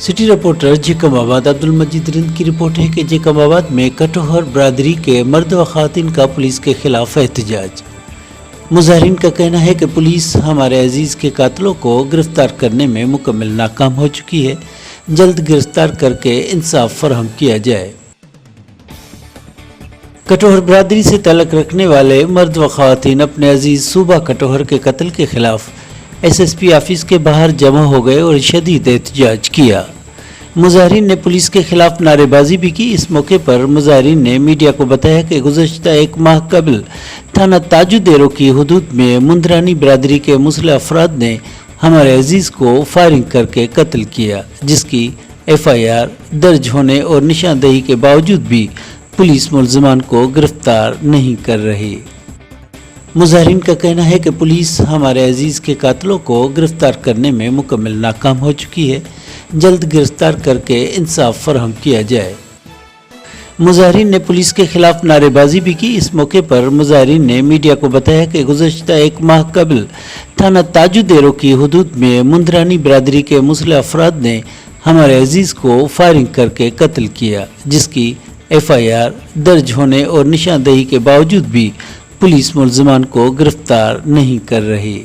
City reporter जेकमाबाद Abdul मजीद रिंद की report है कि जेकमाबाद में कटोहर बरादरी के मर्द व खातिन का पुलिस के खिलाफ एहतजाज। मुजाहिरीन का कहना है कि पुलिस हमारे अजीज के कातलों को गिरफ्तार करने में मुकम्मल नाकाम हो चुकी है, जल्द गिरफ्तार करके इंसाफ फराहम किया जाए। कटोहर बरादरी से ताल्लुक़ रखने वाले मर्द व ख़वातीन अपने अजीज सूबा कटोहर के कत्ल के खिलाफ SSP ऑफिस के बाहर जमा हो गए और शदीद एहतजाज किया। मुजाहिरीन ने पुलिस के खिलाफ नारेबाजी भी की। इस मौके पर मुजाहिरीन ने मीडिया को बताया कि गुज़श्ता एक माह कबल थाना ताजुदेरो की हदूद में मुंदरानी बरादरी के मुसल्ह अफराद ने हमारे अजीज़ को फायरिंग करके कत्ल किया, जिसकी FIR दर्ज होने और निशानदही के बावजूद भी पुलिस मुल्ज़िमान को गिरफ्तार नहीं कर रही। मुजाहिरीन का कहना है कि पुलिस हमारे अजीज़ के कातलों को गिरफ्तार करने में मुकम्मल नाकाम हो चुकी है, जल्द गिरफ्तार करके इंसाफ फराहम किया जाए। मुजाहिरीन ने पुलिस के खिलाफ नारेबाजी भी की। इस मौके पर मुजाहिरीन ने मीडिया को बताया कि गुज़श्ता एक माह कबल थाना ताजुदेरो की हदूद में मुंदरानी बरादरी के मुसल्ह अफराद ने हमारे अजीज़ को फायरिंग करके कत्ल किया, जिसकी FIR दर्ज होने और निशानदही के बावजूद भी पुलिस मुल्ज़िमान को गिरफ्तार नहीं कर रही।